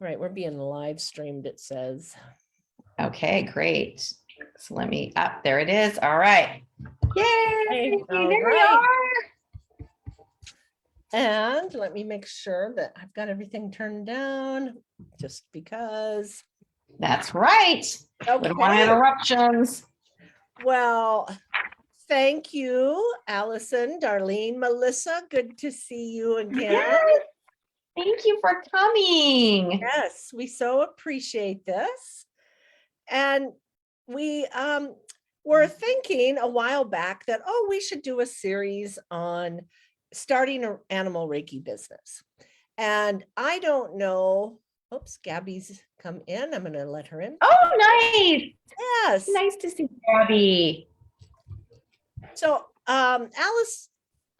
Right, we're being live streamed, it says. Okay, great. So let me up. There it is. All right. Yay! Hey, There we right. are. And let me make sure that I've got everything turned down, just because. That's right. We don't want Okay. interruptions. Well, thank you, Allison, Darlene, Melissa. Good to see you again. Yes. Thank you for coming. Yes, we so appreciate this. And we were thinking a while back that, oh, we should do a series on starting an animal Reiki business. And I don't know. Oops, Gabby's come in. I'm going to let her in. Oh, nice. Yes. Nice to see Gabby. So,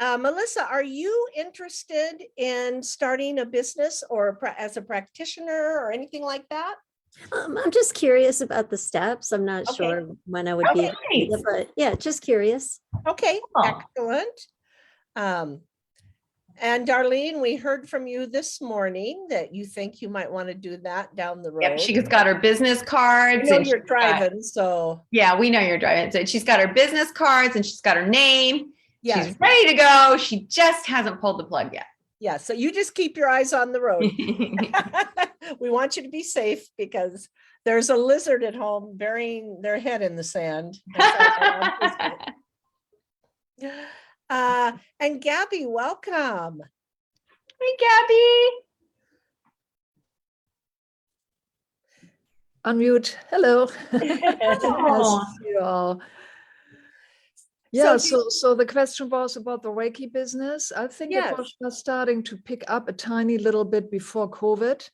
Melissa, are you interested in starting a business or as a practitioner or anything like that? I'm just curious about the steps. I'm not sure when I would be able to do it, but yeah, just curious. Okay, excellent. And Darlene, we heard from you this morning that you think you might want to do that down the road. Yep, she's got her business cards. I know you're driving, so. Yeah, we know you're driving. So she's got her business cards and she's got her name. Yes. She's ready to go. She just hasn't pulled the plug yet. Yeah, so you just keep your eyes on the road. We want you to be safe because there's a lizard at home burying their head in the sand. And Gabby, welcome. Hey, Gabby. Unmute. Hello. Oh. Nice to see you all. Yeah, so the question was about the Reiki business. I think it was just starting to pick up a tiny little bit before COVID.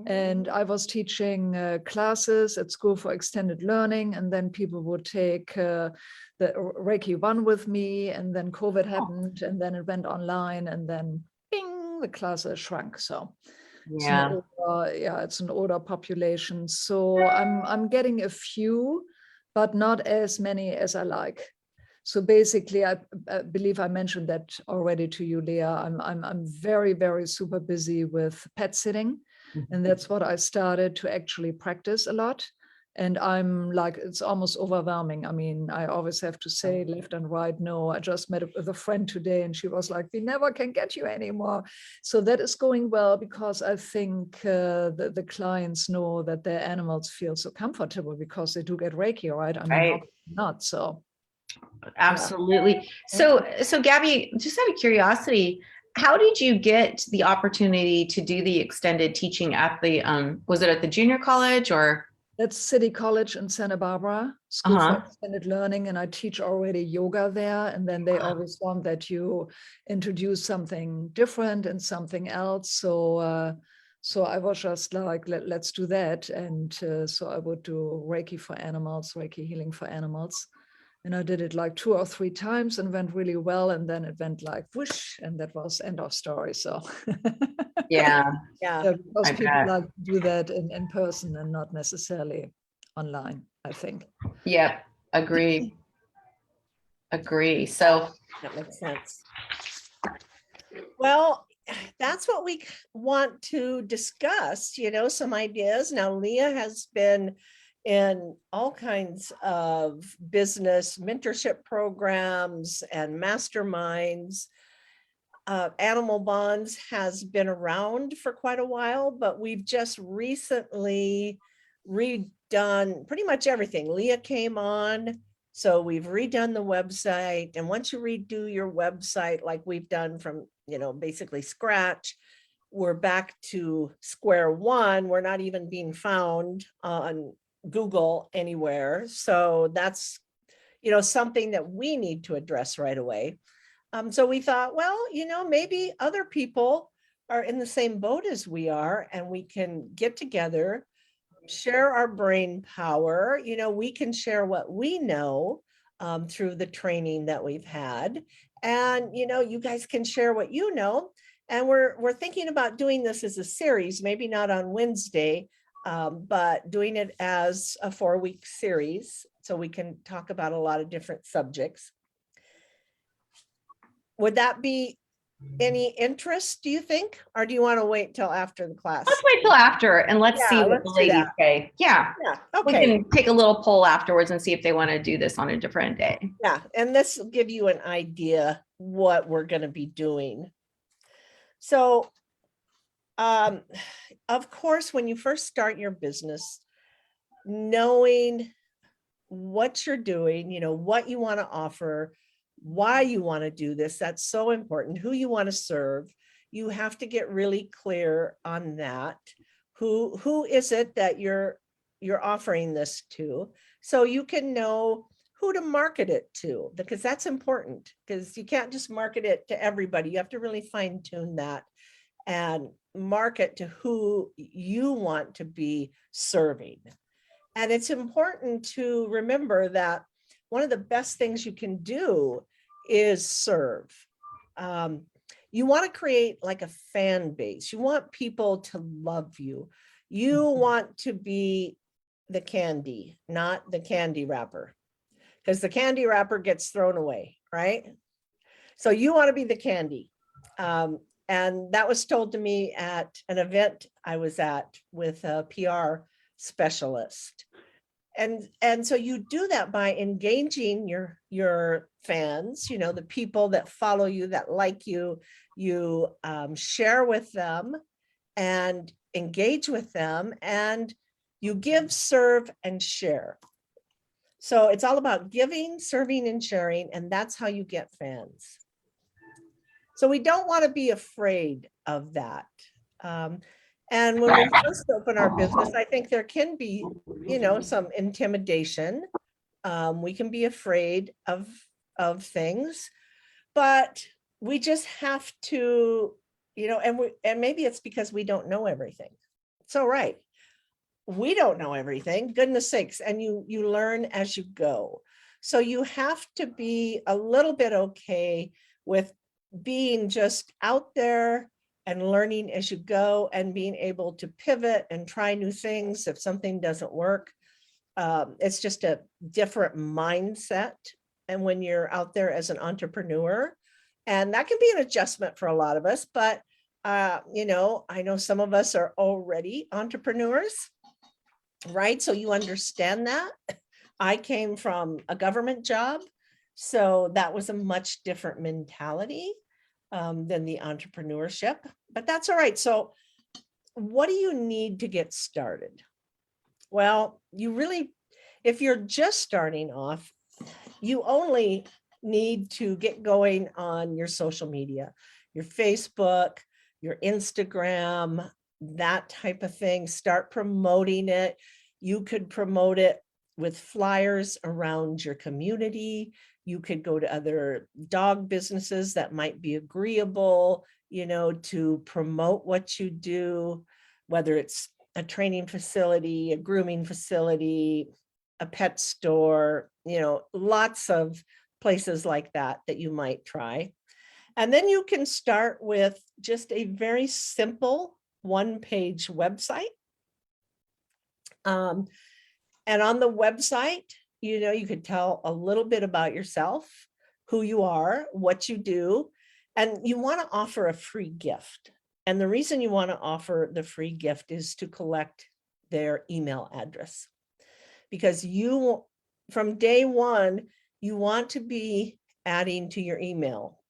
And I was teaching classes at School for Extended Learning, and then people would take the Reiki 1 with me, and then COVID happened, and then it went online, and then bing, the classes shrunk. So yeah, it's an older population. So I'm getting a few, but not as many as I like. So basically, I believe I mentioned that already to you, Leah. I'm very, very super busy with pet sitting. And that's what I started to actually practice a lot. And I'm like, it's almost overwhelming. I mean, I always have to say left and right, no. I just met with a friend today and she was like, we never can get you anymore. So that is going well because I think the clients know that their animals feel so comfortable because they do get Reiki, right? I mean, not so. Absolutely. So Gabby, just out of curiosity, how did you get the opportunity to do the extended teaching at the, was it at the junior college or? That's City College in Santa Barbara, School for Extended Learning, and I teach already yoga there. And then they always want that you introduce something different and something else. So I was just like, let's do that. And so I would do Reiki for animals, Reiki healing for animals. And I did it like 2 or 3 times and went really well. And then it went like whoosh, and that was end of story. So yeah, because people like to do that in person and not necessarily online, I think. Yep, agree. So that makes sense. Well, that's what we want to discuss, some ideas. Now, Leah has been in all kinds of business mentorship programs and masterminds. Animal Bonds has been around for quite a while, but we've just recently redone pretty much everything. Leah came on, so we've redone the website. And once you redo your website, like we've done from, basically scratch, we're back to square one. We're not even being found on Google anywhere. So that's, something that we need to address right away. So we thought, well, maybe other people are in the same boat as we are, and we can get together, share our brain power. We can share what we know through the training that we've had. And, you guys can share what you know. And we're thinking about doing this as a series, maybe not on Wednesday, but doing it as a 4-week series so we can talk about a lot of different subjects. Would that be any interest, do you think? Or do you want to wait till after the class? Let's wait till after and let's see Yeah, what the let's do ladies that. say. Yeah. Yeah, We okay. can take a little poll afterwards and see if they want to do this on a different day. Yeah, and this will give you an idea what we're going to be doing. So, of course, when you first start your business, knowing what you're doing, you know, what you want to offer, why you want to do this, that's so important, who you want to serve. You have to get really clear on that. Who is it that you're offering this to? So you can know who to market it to, because that's important, because you can't just market it to everybody. You have to really fine tune that and market to who you want to be serving. And it's important to remember that one of the best things you can do is serve. You want to create like a fan base. You want people to love you. You want to be the candy, not the candy wrapper, because the candy wrapper gets thrown away, right? So you want to be the candy. And that was told to me at an event I was at with a PR specialist. And so you do that by engaging your fans, you know, the people that follow you, that like you, you share with them and engage with them, and you give, serve, and share. So it's all about giving, serving, and sharing, and that's how you get fans. So we don't want to be afraid of that. And when we first open our business, I think there can be, you know, some intimidation. We can be afraid of things, but we just have to, you know, and maybe it's because we don't know everything. So, right. We don't know everything, goodness sakes, and you learn as you go. So you have to be a little bit okay with being just out there and learning as you go, and being able to pivot and try new things if something doesn't work. It's just a different mindset. And when you're out there as an entrepreneur, and that can be an adjustment for a lot of us, but you know, I know some of us are already entrepreneurs, right? So you understand that. I came from a government job, so that was a much different mentality than the entrepreneurship, but that's all right. So what do you need to get started? Well, you really, if you're just starting off, you only need to get going on your social media, your Facebook, your Instagram, that type of thing. Start promoting it. You could promote it with flyers around your community. You could go to other dog businesses that might be agreeable, you know, to promote what you do, whether it's a training facility, a grooming facility, a pet store, you know, lots of places like that that you might try. And then you can start with just a very simple one-page website. And on the website, you know, you could tell a little bit about yourself, who you are, what you do, and you want to offer a free gift. And the reason you want to offer the free gift is to collect their email address, because you, from day one, you want to be adding to your email.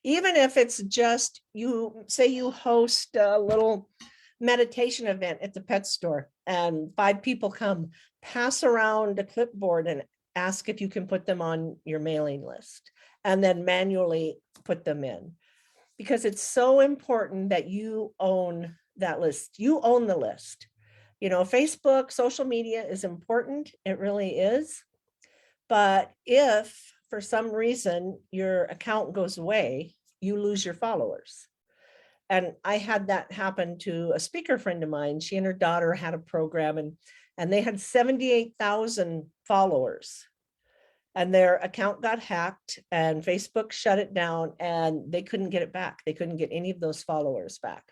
Even if it's just, you say you host a little meditation event at the pet store and 5 people come, pass around a clipboard and ask if you can put them on your mailing list, and then manually put them in, because it's so important that you own that list. You own the list. You know, Facebook, social media is important. It really is. But if for some reason your account goes away, you lose your followers. And I had that happen to a speaker friend of mine. She and her daughter had a program, and they had 78,000 followers. And their account got hacked and Facebook shut it down, and they couldn't get it back. They couldn't get any of those followers back.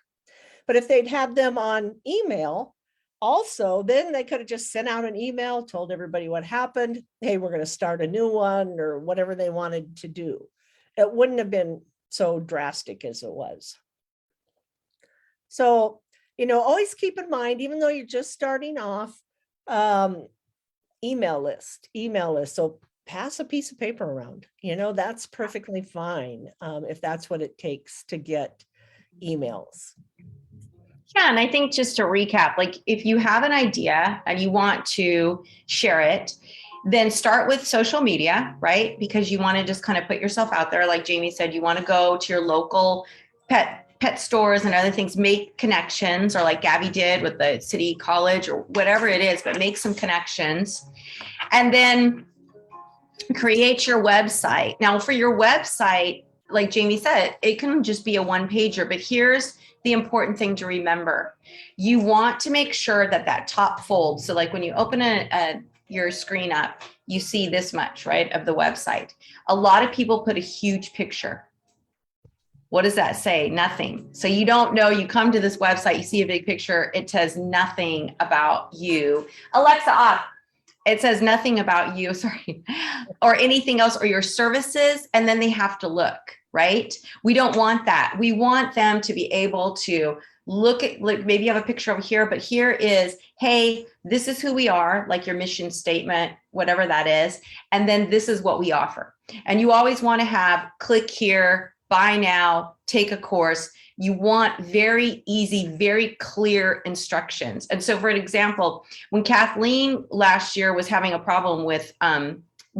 But if they'd had them on email, also, then they could have just sent out an email, told everybody what happened. Hey, we're going to start a new one, or whatever they wanted to do. It wouldn't have been so drastic as it was. So, always keep in mind, even though you're just starting off, email list. So pass a piece of paper around, that's perfectly fine. If that's what it takes to get emails. Yeah, and I think just to recap, like if you have an idea and you want to share it, then start with social media, right? Because you want to just kind of put yourself out there. Like Jamie said, you want to go to your local pet stores and other things, make connections, or like Gabby did with the city college or whatever it is, but make some connections. And then create your website. Now for your website, like Jamie said, it can just be a one pager, but here's the important thing to remember. You want to make sure that that top fold. So like when you open your screen up, you see this much, right, of the website. A lot of people put a huge picture. What does that say? Nothing. So you don't know, you come to this website, you see a big picture, it says nothing about you. Alexa, off. It says nothing about you, sorry, or anything else, or your services, and then they have to look, right? We don't want that. We want them to be able to look at, like maybe you have a picture over here, but here is, hey, this is who we are, like your mission statement, whatever that is, and then this is what we offer. And you always want to have click here, buy now, take a course. You want very easy, very clear instructions. And so for an example, when Kathleen last year was having a problem with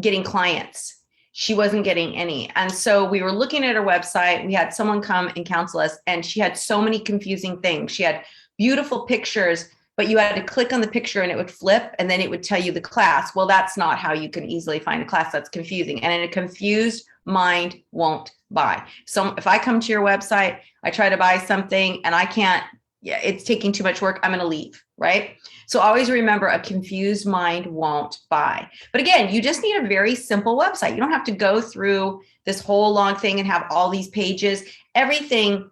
getting clients, she wasn't getting any. And so we were looking at her website. We had someone come and counsel us, and she had so many confusing things. She had beautiful pictures, but you had to click on the picture and it would flip and then it would tell you the class. Well, that's not how you can easily find a class. That's confusing. And in a confused mind won't buy. So if I come to your website, I try to buy something and I can't, it's taking too much work, I'm going to leave, right? So always remember, a confused mind won't buy. But again, you just need a very simple website. You don't have to go through this whole long thing and have all these pages. Everything,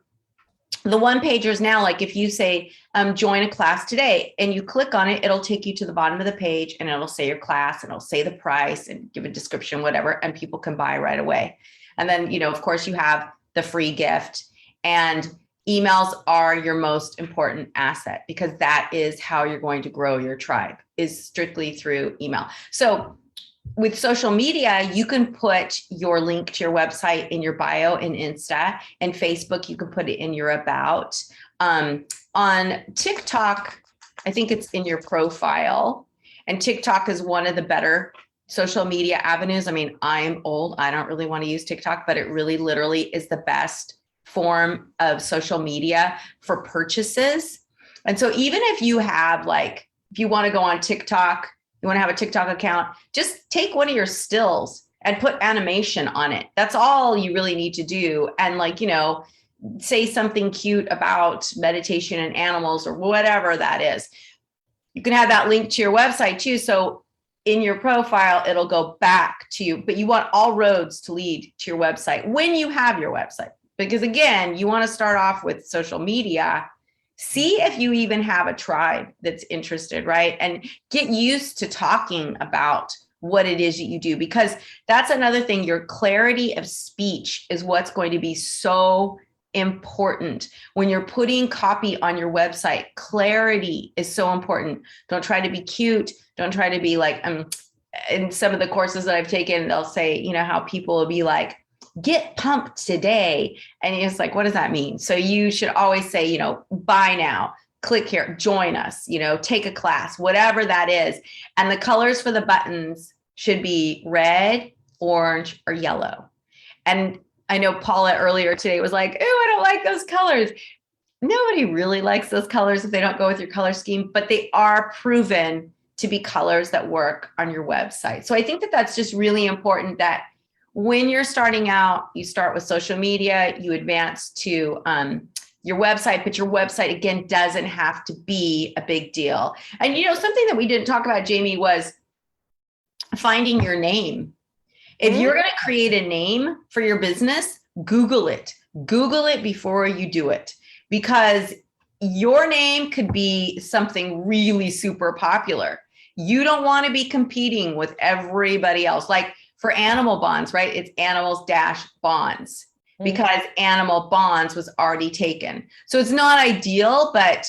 the one pagers now, like if you say, join a class today and you click on it, it'll take you to the bottom of the page and it'll say your class and it'll say the price and give a description, whatever, and people can buy right away. And then, of course, you have the free gift, and emails are your most important asset, because that is how you're going to grow your tribe, is strictly through email. So with social media, you can put your link to your website in your bio in Insta, and Facebook, you can put it in your about. On TikTok, I think it's in your profile, and TikTok is one of the better social media avenues. I mean, I'm old, I don't really want to use TikTok, but it really literally is the best form of social media for purchases. And so even if you have if you want to go on TikTok, you want to have a TikTok account, just take one of your stills and put animation on it. That's all you really need to do. And say something cute about meditation and animals or whatever that is. You can have that link to your website too. So in your profile, it'll go back to you, but you want all roads to lead to your website when you have your website. Because again, you want to start off with social media, see if you even have a tribe that's interested, right? And get used to talking about what it is that you do, because that's another thing. Your clarity of speech is what's going to be so important when you're putting copy on your website. Clarity is so important. Don't try to be cute. Don't try to be like, in some of the courses that I've taken, they'll say, how people will be like, get pumped today. And it's like, what does that mean? So you should always say, buy now, click here, join us, take a class, whatever that is. And the colors for the buttons should be red, orange, or yellow. And I know Paula earlier today was like, oh, I don't like those colors. Nobody really likes those colors if they don't go with your color scheme, but they are proven to be colors that work on your website. So I think that that's just really important, that when you're starting out, you start with social media, you advance to your website, but your website, again, doesn't have to be a big deal. And, something that we didn't talk about, Jamie, was finding your name. If you're going to create a name for your business, Google it. Google it before you do it, because your name could be something really super popular. You don't want to be competing with everybody else. Like for animal bonds, right? It's animals-bonds. because animal bonds was already taken. So it's not ideal, but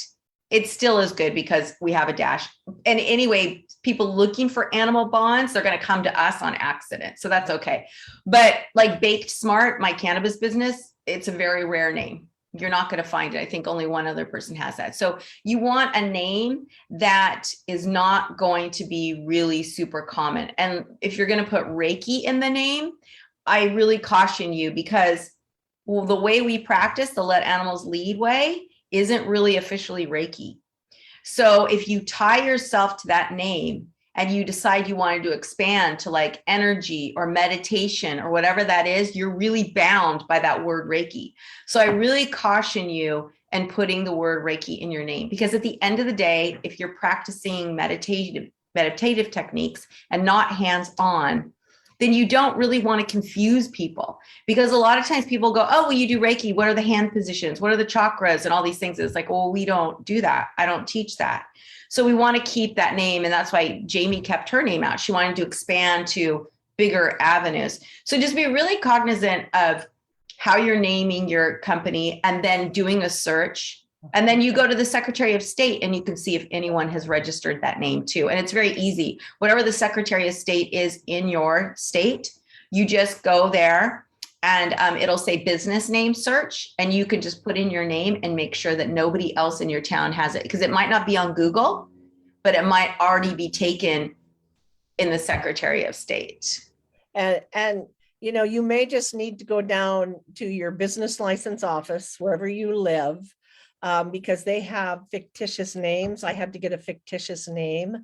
it still is good because we have a dash. And anyway, people looking for animal bonds, they're going to come to us on accident. So that's okay. But like Baked Smart, my cannabis business, it's a very rare name. You're not going to find it. I think only one other person has that. So you want a name that is not going to be really super common. And if you're going to put Reiki in the name, I really caution you because the way we practice the let animals lead way isn't really officially Reiki. So if you tie yourself to that name and you decide you wanted to expand to like energy or meditation or whatever that is, you're really bound by that word Reiki. So I really caution you and putting the word Reiki in your name, because at the end of the day, if you're practicing meditative techniques and not hands-on, then you don't really want to confuse people, because a lot of times people go, oh, well, you do Reiki. What are the hand positions? What are the chakras and all these things? It's like, well, we don't do that. I don't teach that. So we want to keep that name. And that's why Jamie kept her name out. She wanted to expand to bigger avenues. So just be really cognizant of how you're naming your company and then doing a search. And then you go to the Secretary of State and you can see if anyone has registered that name too. And it's very easy. Whatever the Secretary of State is in your state, you just go there and it'll say business name search, and you can just put in your name and make sure that nobody else in your town has it, because it might not be on Google, but it might already be taken in the Secretary of State. And you know, you may just need to go down to your business license office wherever you live, because they have fictitious names. I had to get a fictitious name.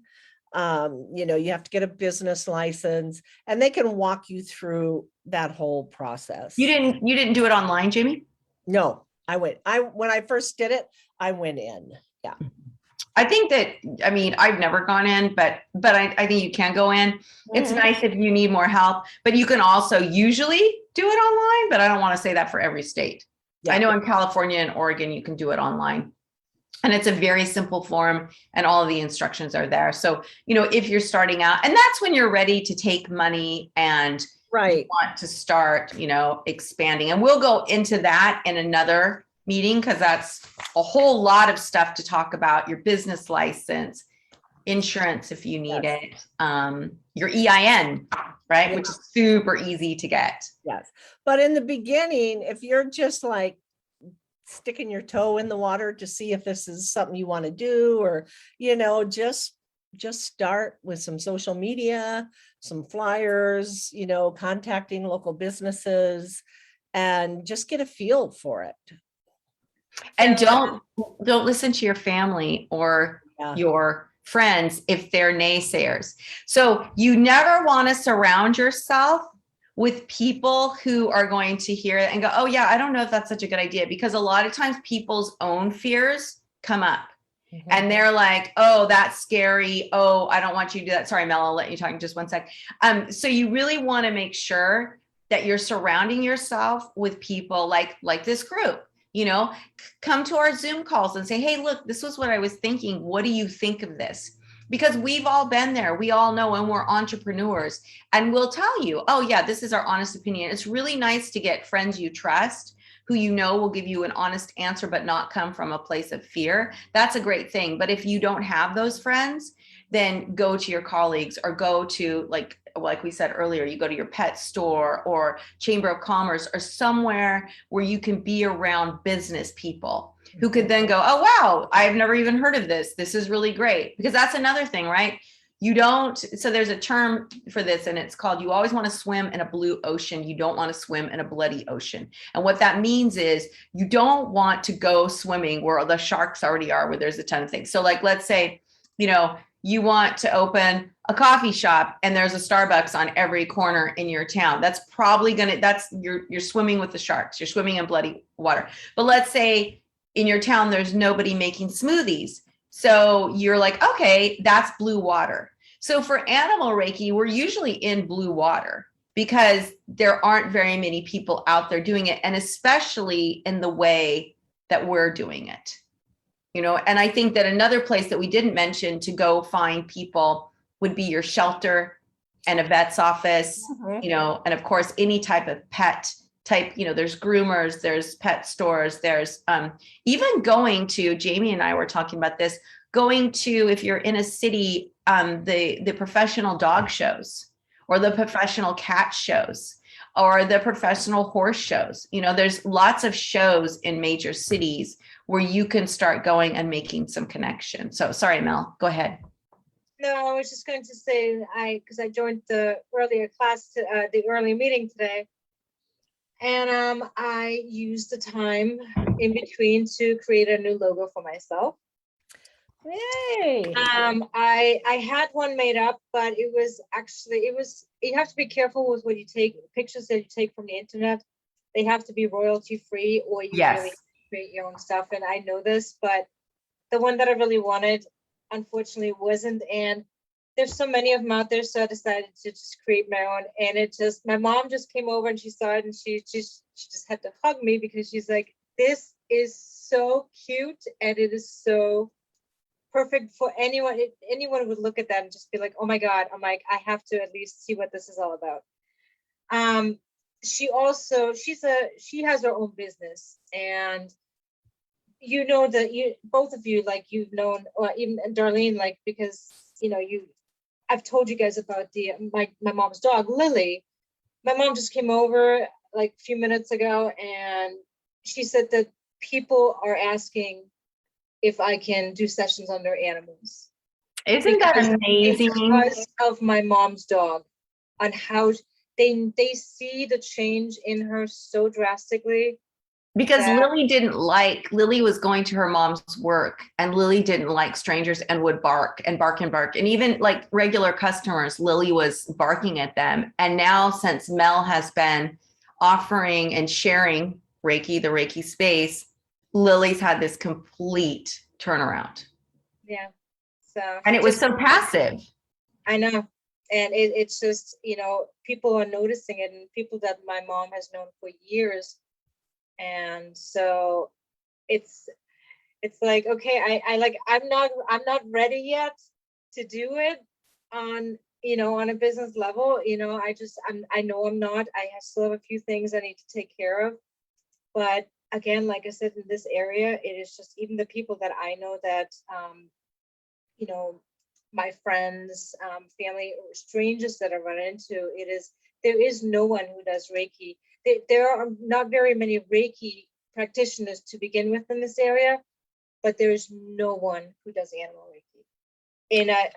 You know, you have to get a business license, and they can walk you through that whole process. You didn't do it online, Jamie? No, when I first did it, I went in. Yeah. I think that, I mean, I've never gone in, but I think you can go in. It's nice if you need more help, but you can also usually do it online, but I don't want to say that for every state. Yeah. I know in California and Oregon, you can do it online, and it's a very simple form and all of the instructions are there. So, you know, if you're starting out, and that's when you're ready to take money and you want to start, you know, expanding. And we'll go into that in another meeting, because that's a whole lot of stuff to talk about. Your business license, insurance if you need it, your EIN, right? Which is super easy to get. Yes. But in the beginning, if you're just like sticking your toe in the water to see if this is something you want to do, or, you know, just start with some social media, some flyers, you know, contacting local businesses, and just get a feel for it. And don't listen to your family or your friends if they're naysayers. So you never want to surround yourself with people who are going to hear it and go, oh yeah, I don't know if that's such a good idea, because a lot of times people's own fears come up and they're like, oh, that's scary. Oh, I don't want you to do that. Sorry, Mel, I'll let you talk in just one sec. So you really want to make sure that you're surrounding yourself with people like this group. You know, come to our Zoom calls and say, hey, look, this was what I was thinking. What do you think of this? Because we've all been there. We all know, and we're entrepreneurs, and we'll tell you, oh yeah, this is our honest opinion. It's really nice to get friends you trust, who you know will give you an honest answer, but not come from a place of fear. That's a great thing. But if you don't have those friends, then go to your colleagues, or go to, like we said earlier, you go to your pet store or Chamber of Commerce, or somewhere where you can be around business people who could then go, oh, wow, I've never even heard of this. This is really great. Because that's another thing, right? So there's a term for this, and it's called, you always want to swim in a blue ocean. You don't want to swim in a bloody ocean. And what that means is you don't want to go swimming where the sharks already are, where there's a ton of things. So like, let's say, you know, you want to open a coffee shop and there's a Starbucks on every corner in your town. That's probably you're swimming with the sharks. You're swimming in bloody water. But let's say in your town, there's nobody making smoothies. So you're like, okay, that's blue water. So for Animal Reiki, we're usually in blue water because there aren't very many people out there doing it. And especially in the way that we're doing it. You know, and I think that another place that we didn't mention to go find people would be your shelter and a vet's office, you know, and of course, any type of pet type, there's groomers, there's pet stores, there's even going to, Jamie and I were talking about this, going to, if you're in a city, the professional dog shows or the professional cat shows or the professional horse shows. There's lots of shows in major cities where you can start going and making some connection. So sorry, Mel, go ahead. No, I was just going to say, because I joined the earlier class, the early meeting today, and I used the time in between to create a new logo for myself. Yay. I had one made up, but it was you have to be careful with what you take, pictures that you take from the internet. They have to be royalty free, or you really create your own stuff. And I know this, but the one that I really wanted, unfortunately, wasn't. And there's so many of them out there, so I decided to just create my own. And my mom just came over and she saw it, and she just had to hug me because she's like, this is so cute, and it is so perfect for anyone. Anyone would look at that and just be like, oh my God. I'm like, I have to at least see what this is all about. She has her own business, and both of you, like, you've known, or even Darlene, like, because I've told you guys about my mom's dog, Lily. My mom just came over like a few minutes ago, and she said that people are asking if I can do sessions on their animals. Isn't that amazing? Because of my mom's dog, on how they see the change in her so drastically. Because Lily was going to her mom's work, and Lily didn't like strangers and would bark and bark and bark. And even like regular customers, Lily was barking at them. And now, since Mel has been offering and sharing Reiki, the Reiki space, Lily's had this complete turnaround. Yeah. And it was so passive. I know. And it's just, people are noticing it, and people that my mom has known for years. And so it's like, okay, I'm not ready yet to do it on a business level. I know I'm not. I still have a few things I need to take care of. But again, like I said, in this area, it is just even the people that I know that, my friends, family, or strangers that I run into, there is no one who does Reiki. There are not very many Reiki practitioners to begin with in this area, but there is no one who does animal Reiki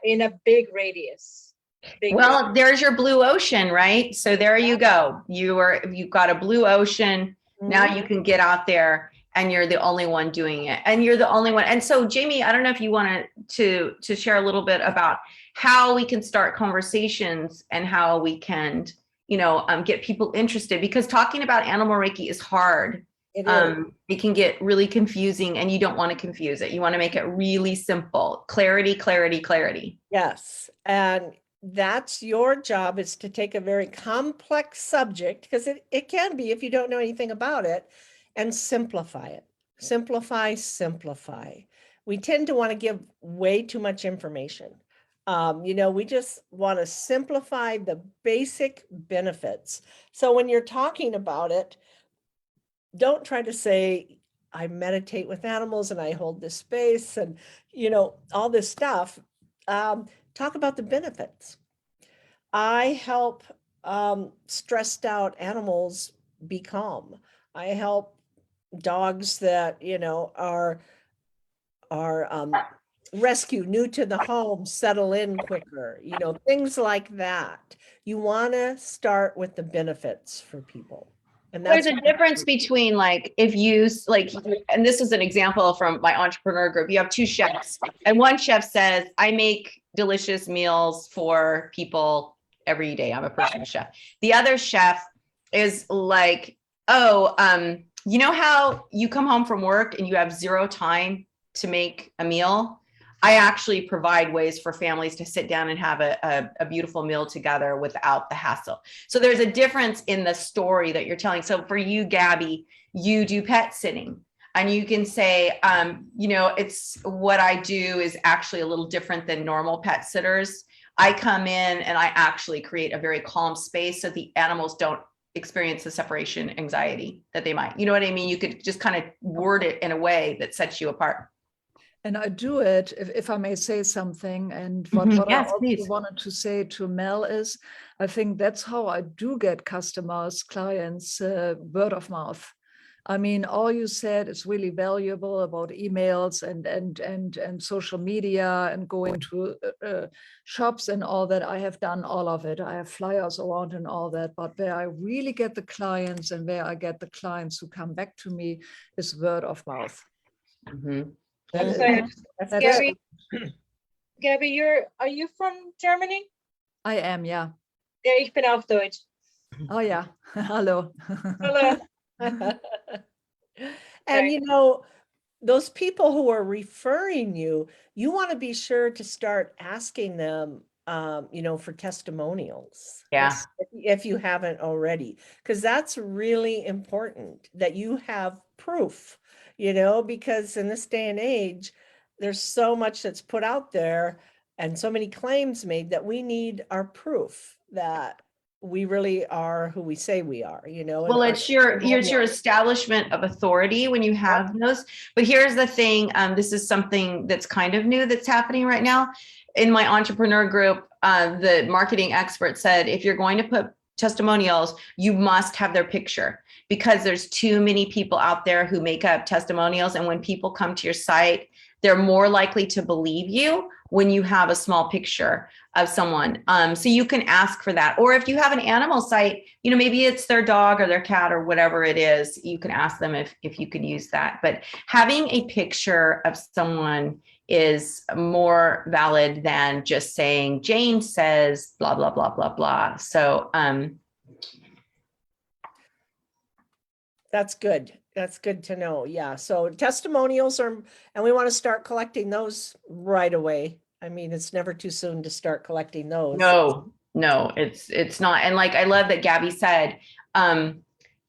in a big radius. There's your blue ocean, right? So there you go. You've got a blue ocean. Now you can get out there, and you're the only one doing it, and you're the only one. And so, Jamie, I don't know if you wanted to share a little bit about how we can start conversations and how we can, get people interested, because talking about animal Reiki is hard. It can get really confusing, and you don't want to confuse it. You want to make it really simple. Clarity, clarity, clarity. Yes. And that's your job, is to take a very complex subject, because it can be, if you don't know anything about it, and simplify it. Simplify. We tend to want to give way too much information. We just want to simplify the basic benefits. So when you're talking about it, don't try to say, I meditate with animals and I hold this space and, all this stuff. Talk about the benefits. I help stressed out animals be calm. I help dogs that, are rescue, new to the home, settle in quicker, things like that. You want to start with the benefits for people. And there's a difference between, like, if you and this is an example from my entrepreneur group. You have two chefs, and one chef says, I make delicious meals for people every day. I'm a personal chef. The other chef is like, you know how you come home from work and you have zero time to make a meal? I actually provide ways for families to sit down and have a beautiful meal together without the hassle. So there's a difference in the story that you're telling. So for you, Gabby, you do pet sitting, and you can say, it's what I do is actually a little different than normal pet sitters. I come in and I actually create a very calm space so the animals don't experience the separation anxiety that they might, you know what I mean? You could just kind of word it in a way that sets you apart. And I do it, if I may say something, and what I Yes, also please. wanted to say to Mel is, I think that's how I do get customers, clients, word of mouth. I mean, all you said is really valuable about emails and social media and going to shops and all that. I have done all of it. I have flyers around and all that. But where I really get the clients and where I get the clients who come back to me is word of mouth. Mm-hmm. I'm That- sorry, that's Gabby, good. Gabby, are you from Germany? I am, yeah. Ja, ich bin auf Deutsch. Oh, yeah. Hello. Hello. And you know, those people who are referring you, you want to be sure to start asking them, you know, for testimonials. Yeah. If you haven't already, because that's really important that you have proof, you know, because in this day and age, there's so much that's put out there and so many claims made that we need our proof that we really are who we say we are, you know. Well, and it's your establishment of authority when you have those. But here's the thing, this is something that's kind of new that's happening right now. In my entrepreneur group, the marketing expert said, if you're going to put testimonials, you must have their picture, because there's too many people out there who make up testimonials. And when people come to your site, they're more likely to believe you when you have a small picture of someone. So you can ask for that. Or if you have an animal site, you know, maybe it's their dog or their cat or whatever it is, you can ask them if you could use that. But having a picture of someone is more valid than just saying Jane says blah, blah, blah, blah, blah. So that's good. That's good to know. Yeah. So testimonials are, and we want to start collecting those right away. I mean, it's never too soon to start collecting those. no, it's not. And like, I love that Gabby said,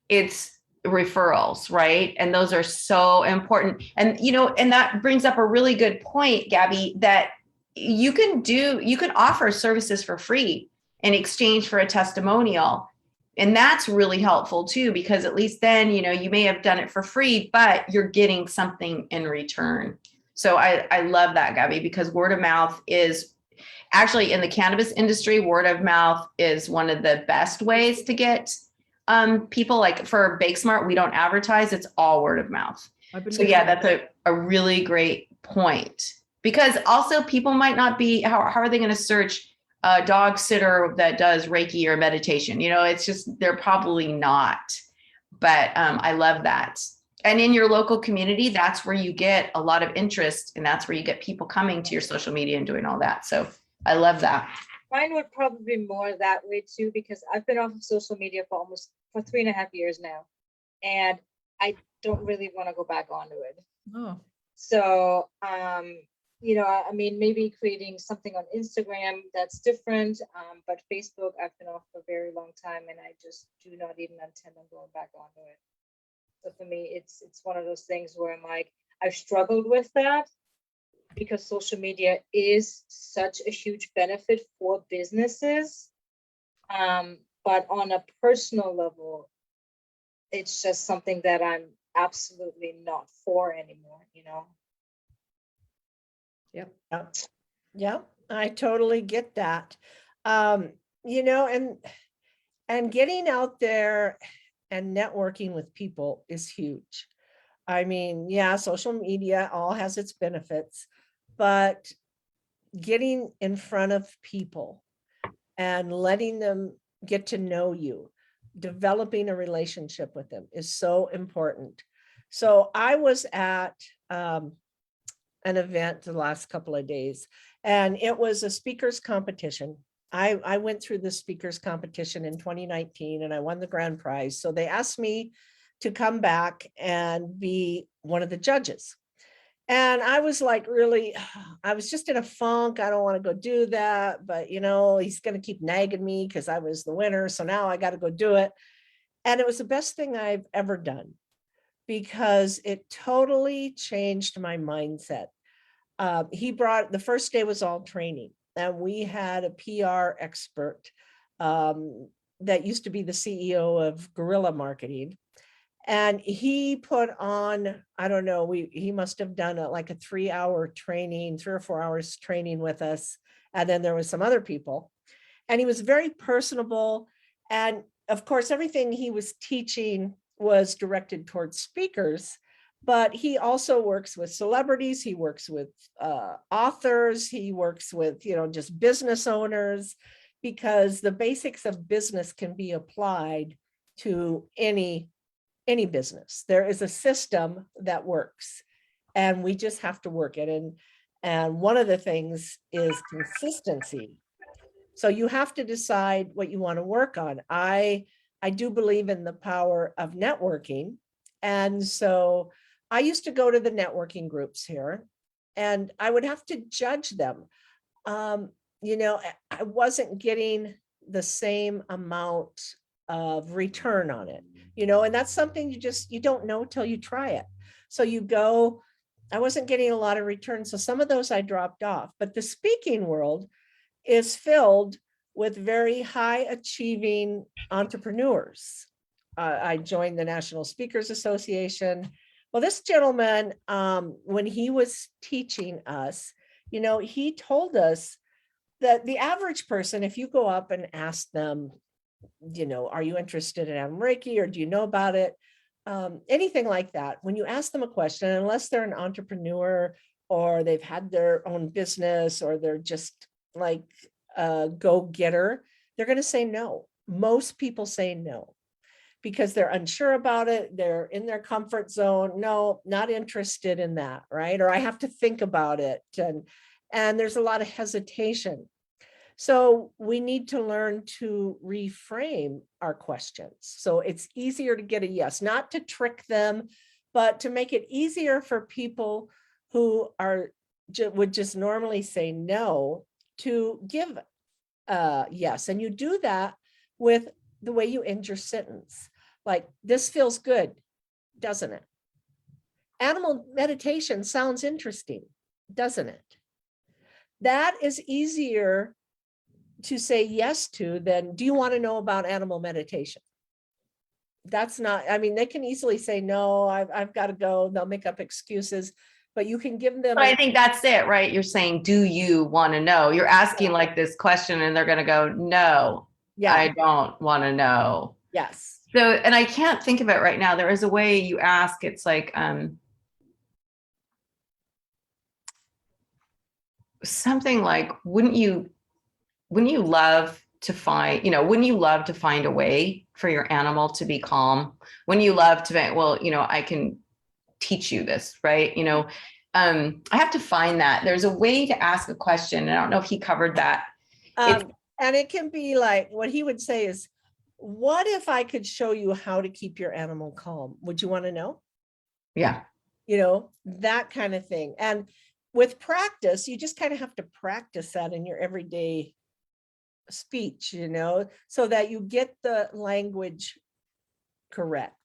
it's referrals, right? And those are so important. And, you know, and that brings up a really good point, Gabby, that you can offer services for free in exchange for a testimonial. And that's really helpful too, because at least then, you know, you may have done it for free, but you're getting something in return. So I love that, Gabby, because word of mouth is actually, in the cannabis industry, word of mouth is one of the best ways to get people. Like for Bake Smart, we don't advertise, it's all word of mouth. So yeah, that's a really great point, because also people might not be, how are they going to search a dog sitter that does Reiki or meditation? You know, it's just, they're probably not, but I love that. And in your local community, that's where you get a lot of interest, and that's where you get people coming to your social media and doing all that. So I love that. Mine would probably be more that way too, because I've been off of social media for 3.5 years now, and I don't really want to go back onto it. Oh. So, you know, I mean, maybe creating something on Instagram that's different, but Facebook, I've been off for a very long time, and I just do not even intend on going back onto it. So for me, it's one of those things where I'm like, I've struggled with that, because social media is such a huge benefit for businesses. But on a personal level, it's just something that I'm absolutely not for anymore, you know? Yep. Yeah, I totally get that. You know, and getting out there and networking with people is huge. I mean, yeah, social media all has its benefits, but getting in front of people and letting them get to know you, developing a relationship with them is so important. So I was at an event the last couple of days, and it was a speakers competition. I went through the speakers competition in 2019 and I won the grand prize. So they asked me to come back and be one of the judges. And I was like, really, I was just in a funk. I don't want to go do that, but you know, he's going to keep nagging me because I was the winner. So now I got to go do it. And it was the best thing I've ever done, because it totally changed my mindset. The first day was all training, and we had a PR expert that used to be the CEO of Guerrilla Marketing. And he put on, I don't know, he must have done like a 3-hour training, 3 or 4 hours training with us. And then there was some other people. And he was very personable. And of course, everything he was teaching was directed towards speakers, but he also works with celebrities. He works with authors. He works with, just business owners, because the basics of business can be applied to any business. There is a system that works, and we just have to work it. And one of the things is consistency. So you have to decide what you want to work on. I do believe in the power of networking. And so I used to go to the networking groups here, and I would have to judge them. I wasn't getting the same amount of return on it, and that's something you don't know till you try it. So you go, I wasn't getting a lot of return. So some of those I dropped off, but the speaking world is filled with very high achieving entrepreneurs. I joined the National Speakers Association. Well, this gentleman, when he was teaching us, he told us that the average person, if you go up and ask them, are you interested in Animal Reiki, or do you know about it? Anything like that. When you ask them a question, unless they're an entrepreneur or they've had their own business, or they're just like a go-getter, they're going to say no. Most people say no because they're unsure about it. They're in their comfort zone. No, not interested in that, right? Or I have to think about it. And there's a lot of hesitation. So we need to learn to reframe our questions. So it's easier to get a yes, not to trick them, but to make it easier for people who would just normally say no to give a yes. And you do that with the way you end your sentence. Like, this feels good, doesn't it? Animal meditation sounds interesting, doesn't it? That is easier to say yes to than, do you want to know about animal meditation? That's not, they can easily say, no, I've got to go. They'll make up excuses, but you can give them. But I think that's it, right? You're saying, do you want to know? You're asking like this question, and they're going to go, no, yeah, I don't want to know. Yes. So, and I can't think of it right now. There is a way you ask, it's like, something like, wouldn't you love to find, wouldn't you love to find a way for your animal to be calm? Wouldn't you love to, well, I can teach you this, right? I have to find that. There's a way to ask a question. And I don't know if he covered that. And it can be like, what he would say is, what if I could show you how to keep your animal calm? Would you want to know? Yeah. That kind of thing. And with practice, you just kind of have to practice that in your everyday speech, so that you get the language correct.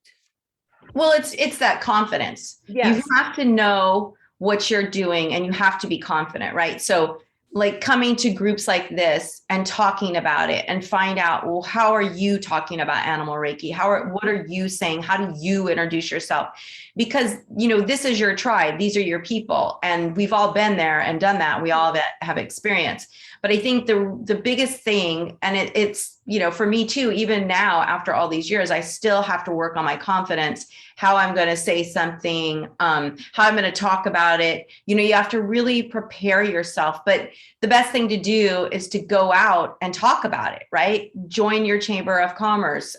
Well, it's that confidence. Yes. You have to know what you're doing, and you have to be confident, right? So like coming to groups like this and talking about it and find out, well, how are you talking about Animal Reiki? What are you saying? How do you introduce yourself? Because, this is your tribe. These are your people. And we've all been there and done that. We all have experience. But I think the biggest thing, and it's, for me too, even now, after all these years, I still have to work on my confidence, how I'm going to say something, how I'm going to talk about it. You have to really prepare yourself. But the best thing to do is to go out and talk about it, right? Join your chamber of commerce,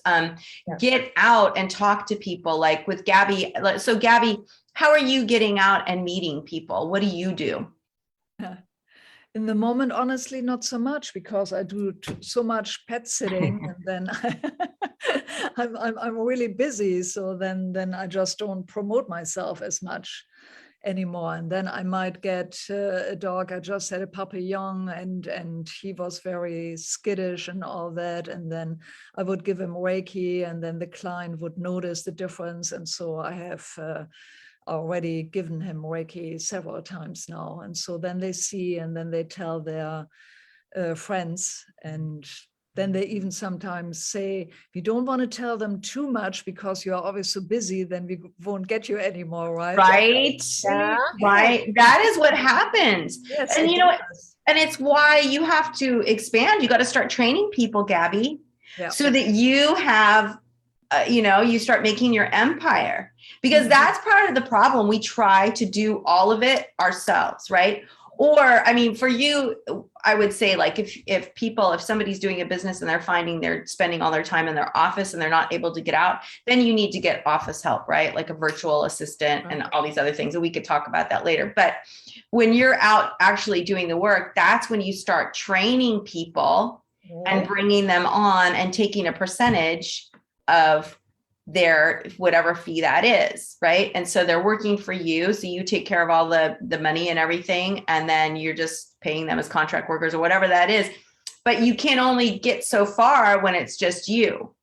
get out and talk to people, like with Gabby. So Gabby, how are you getting out and meeting people? What do you do? In the moment, honestly, not so much, because I do so much pet sitting, and then I'm really busy. So then I just don't promote myself as much anymore. And then I might get a dog. I just had a puppy young, and he was very skittish and all that. And then I would give him Reiki, and then the client would notice the difference. And so I have already given him Reiki several times now. And so then they see, and then they tell their friends, and then they even sometimes say, we don't want to tell them too much because you are always so busy, then we won't get you anymore, right? Right. Yeah. Right. That is what happens. Yes, And it you know, does. and it's why you have to expand. You got to start training people, Gabby, Yeah. so that you have, you start making your empire, because Mhm. that's part of the problem. We try to do all of it ourselves, right? Or, I mean, for you, I would say, like, if somebody's doing a business and they're finding they're spending all their time in their office and they're not able to get out, then you need to get office help, right? Like a virtual assistant and all these other things. And we could talk about that later. But when you're out actually doing the work, that's when you start training people and bringing them on and taking a percentage of their whatever fee that is, right? And so they're working for you, so you take care of all the money and everything, and then you're just paying them as contract workers or whatever that is. But you can only get so far when it's just you,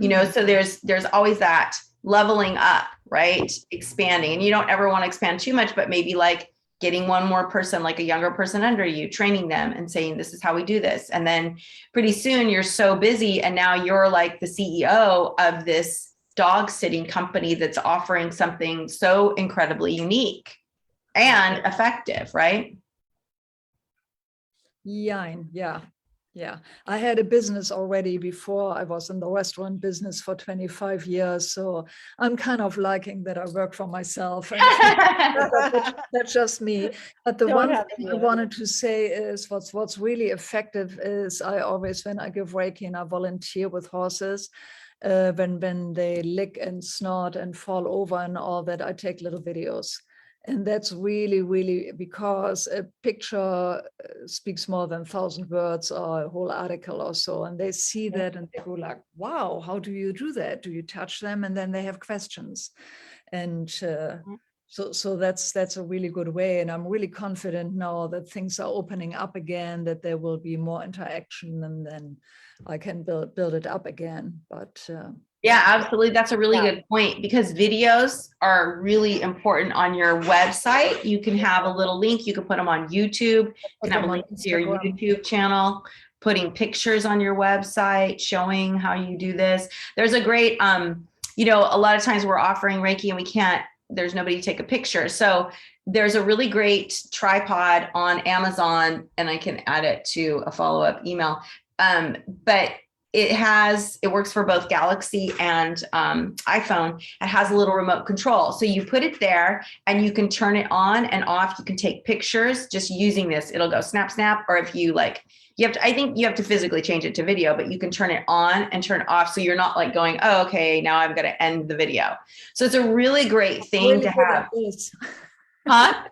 so there's always that leveling up, right? Expanding. And you don't ever want to expand too much, but maybe like getting one more person, like a younger person under you, training them and saying, this is how we do this. And then pretty soon you're so busy, and now you're like the CEO of this dog sitting company that's offering something so incredibly unique and effective, right? Yeah. I had a business already before. I was in the restaurant business for 25 years. So I'm kind of liking that I work for myself. And that's just me. But the one thing I wanted to say is what's really effective is I always, when I give Reiki and I volunteer with horses, when they lick and snort and fall over and all that, I take little videos. And that's really, really, because a picture speaks more than 1,000 words or a whole article or so. And they see that and they go like, wow, how do you do that? Do you touch them? And then they have questions. And so that's a really good way. And I'm really confident now that things are opening up again, that there will be more interaction, and then I can build it up again. But yeah, absolutely. That's a really good point, because videos are really important on your website. You can have a little link. You can put them on YouTube. You can have a link to your YouTube channel, putting pictures on your website, showing how you do this. There's a great, a lot of times we're offering Reiki and there's nobody to take a picture. So there's a really great tripod on Amazon, and I can add it to a follow-up email. But it works for both Galaxy and iPhone. It has a little remote control. So you put it there and you can turn it on and off. You can take pictures just using this. It'll go snap, snap. Or if you I think you have to physically change it to video, but you can turn it on and turn it off. So you're not like going, oh, okay, now I'm going to end the video. So it's a really great thing to have. Huh?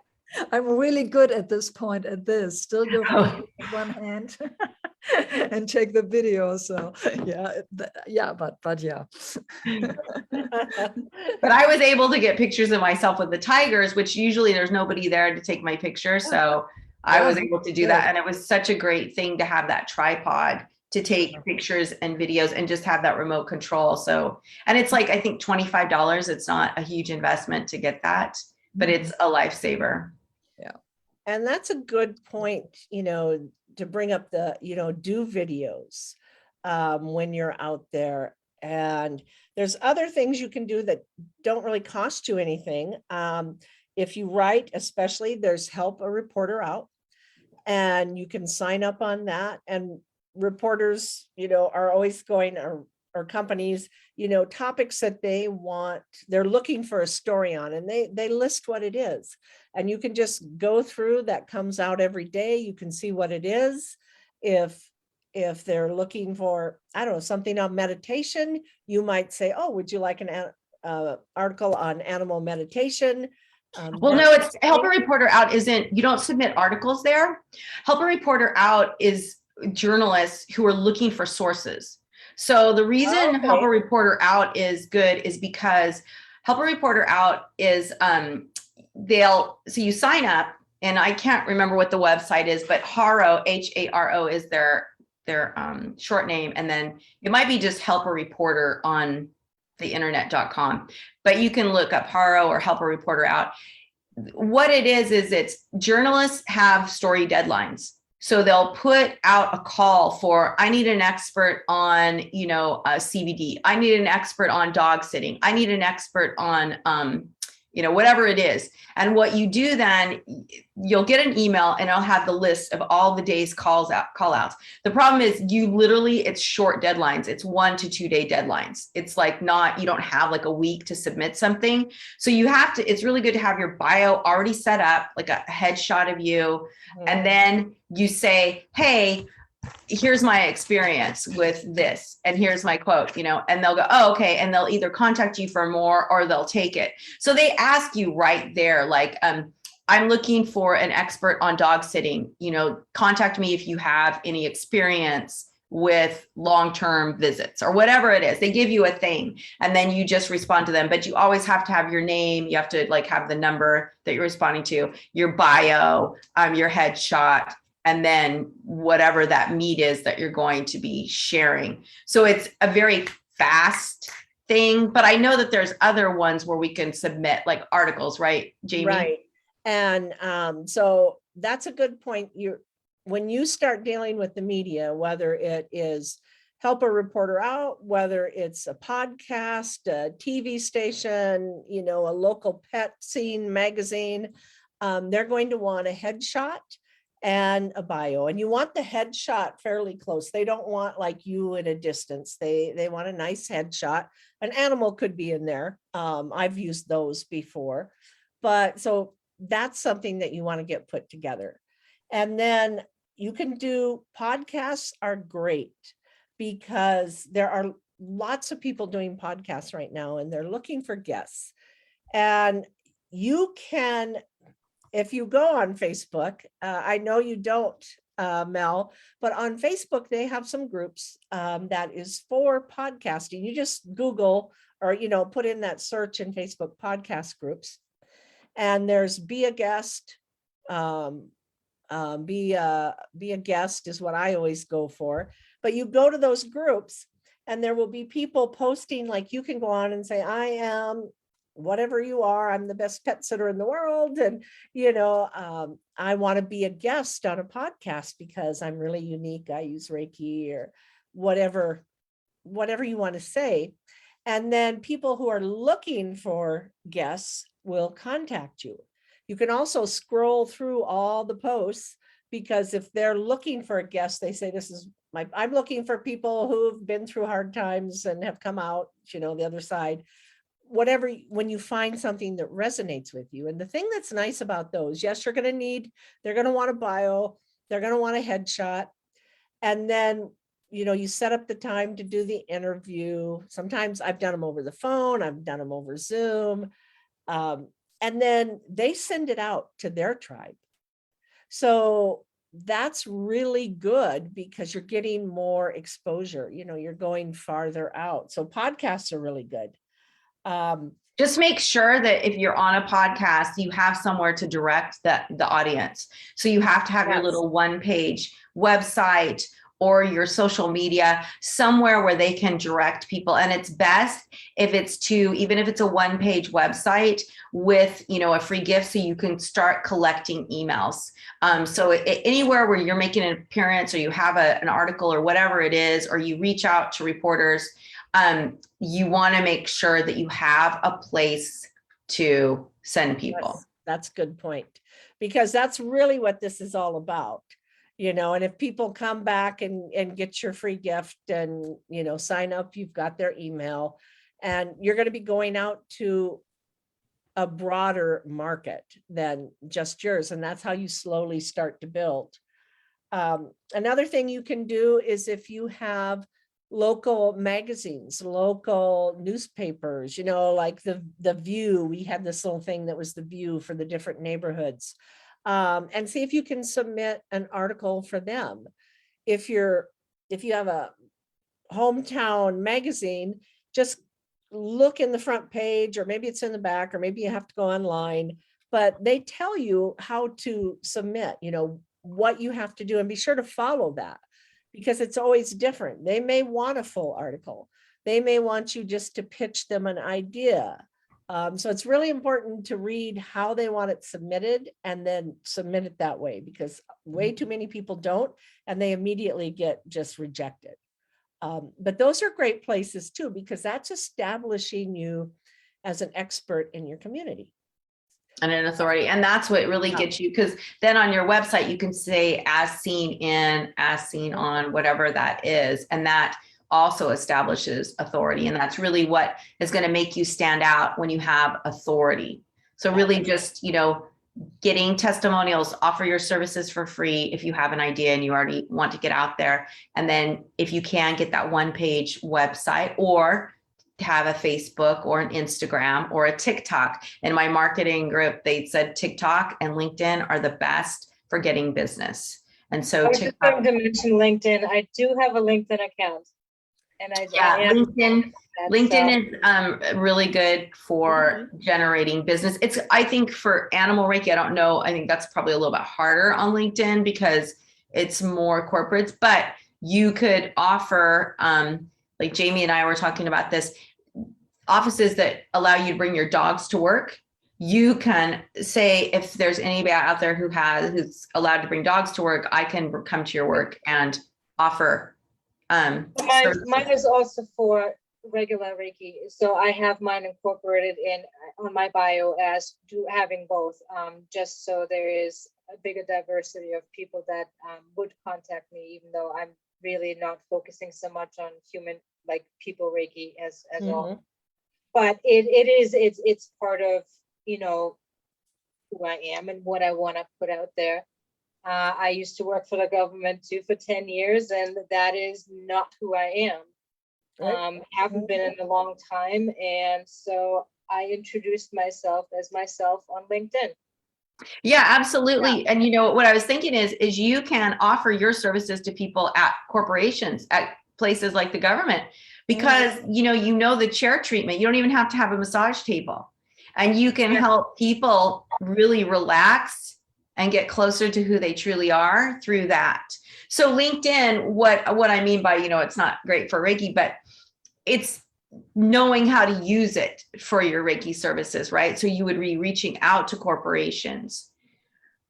I'm really good at this point still go with one hand and take the video. So but yeah. But I was able to get pictures of myself with the tigers, which usually there's nobody there to take my picture. So I was able to do that. And it was such a great thing to have that tripod to take pictures and videos and just have that remote control. So, and it's like, I think $25. It's not a huge investment to get that, but it's a lifesaver. Yeah. And that's a good point, to bring up the, do videos when you're out there. And there's other things you can do that don't really cost you anything. If you write, especially, there's Help a Reporter Out, and you can sign up on that. And reporters, are always going, or companies, topics that they're looking for a story on, and they list what it is. And you can just go through, that comes out every day. You can see what it is. If they're looking for, I don't know, something on meditation, you might say, oh, would you like an article on animal meditation? Well, no, it's Help a Reporter Out you don't submit articles there. Help a Reporter Out is journalists who are looking for sources. So the reason Help a Reporter Out is good is because Help a Reporter Out is, so you sign up, and I can't remember what the website is, but Haro, Haro is their short name. And then it might be just Help a Reporter on the internet.com, but you can look up Haro or Help a Reporter Out. What it is it's journalists have story deadlines. So they'll put out a call for, I need an expert on, CBD. I need an expert on dog sitting. I need an expert on, whatever it is. And what you do then, you'll get an email and it'll have the list of all the day's call outs. The problem is it's short deadlines. It's 1 to 2 day deadlines. It's like you don't have like a week to submit something. So it's really good to have your bio already set up, like a headshot of you. And then you say, hey, here's my experience with this, and here's my quote, and they'll go, oh, okay. And they'll either contact you for more or they'll take it. So they ask you right there, like, I'm looking for an expert on dog sitting, contact me if you have any experience with long-term visits or whatever it is. They give you a thing and then you just respond to them, but you always have to have your name. You have to like have the number that you're responding to, your bio, your headshot, and then whatever that meat is that you're going to be sharing. So it's a very fast thing, but I know that there's other ones where we can submit like articles, right, Jamie? Right. And so that's a good point. When you start dealing with the media, whether it is help a reporter out, whether it's a podcast, a TV station, a local pet scene magazine, they're going to want a headshot and a bio, and you want the headshot fairly close. They don't want like you at a distance. They want a nice headshot. An animal could be in there. I've used those before, but so that's something that you want to get put together. And then you can do podcasts are great because there are lots of people doing podcasts right now and they're looking for guests. And you can, if you go on Facebook, I know you don't, Mel, but on Facebook, they have some groups that is for podcasting. You just Google or, put in that search in Facebook podcast groups. And there's be a guest, be a guest is what I always go for. But you go to those groups and there will be people posting, like you can go on and say, I am whatever you are, I'm the best pet sitter in the world. And, I want to be a guest on a podcast because I'm really unique. I use Reiki or whatever you want to say. And then people who are looking for guests will contact you. You can also scroll through all the posts because if they're looking for a guest, they say, I'm looking for people who've been through hard times and have come out, the other side. Whatever, when you find something that resonates with you. And the thing that's nice about those, yes, they're going to want a bio, they're going to want a headshot. And then, you set up the time to do the interview. Sometimes I've done them over the phone, I've done them over Zoom. And then they send it out to their tribe. So that's really good because you're getting more exposure, you're going farther out. So podcasts are really good. Just make sure that if you're on a podcast, you have somewhere to direct the audience. So you have to have your little one-page website or your social media somewhere where they can direct people. And it's best if even if it's a one-page website with, a free gift, so you can start collecting emails. So anywhere where you're making an appearance or you have an article or whatever it is, or you reach out to reporters, you want to make sure that you have a place to send people. That's a good point, because that's really what this is all about, and if people come back and get your free gift and, sign up, you've got their email and you're going to be going out to a broader market than just yours. And that's how you slowly start to build. Another thing you can do is if you have local magazines, local newspapers, like the View, we had this little thing that was the View for the different neighborhoods, and see if you can submit an article for them. If you have a hometown magazine, just look in the front page, or maybe it's in the back, or maybe you have to go online, but they tell you how to submit, what you have to do, and be sure to follow that. Because it's always different. They may want a full article. They may want you just to pitch them an idea. So it's really important to read how they want it submitted and then submit it that way, because way too many people don't, and they immediately get just rejected. But those are great places too, because that's establishing you as an expert in your community. And an authority. And that's what really gets you, because then on your website, you can say as seen in, as seen on, whatever that is. And that also establishes authority. And that's really what is going to make you stand out when you have authority. So really just, you know, getting testimonials, offer your services for free if you have an idea and you already want to get out there. And then if you can, get that one-page website, or have a Facebook or an Instagram or a TikTok. In my marketing group, they said TikTok and LinkedIn are the best for getting business. And so I was just going to mention LinkedIn. I do have a LinkedIn account. And LinkedIn is really good for generating business. It's, I think for Animal Reiki, I don't know, I think that's probably a little bit harder on LinkedIn because it's more corporate, but you could offer, like Jamie and I were talking about this, offices that allow you to bring your dogs to work. You can say, if there's anybody out there who's allowed to bring dogs to work, I can come to your work and offer. Mine is also for regular Reiki. So I have mine incorporated on my bio as having both, just so there is a bigger diversity of people that would contact me, even though I'm really not focusing so much on human, like people Reiki as all. But it's part of, you know, who I am and what I want to put out there. I used to work for the government too for 10 years, and that is not who I am. Haven't been in a long time. And so I introduced myself as myself on LinkedIn. Yeah, absolutely. Yeah. And you know, what I was thinking is you can offer your services to people at corporations, at places like the government, because you know the chair treatment. You don't even have to have a massage table, and you can help people really relax and get closer to who they truly are through that. So LinkedIn, what I mean by, you know, it's not great for Reiki, but it's knowing how to use it for your Reiki services, right? So you would be reaching out to corporations.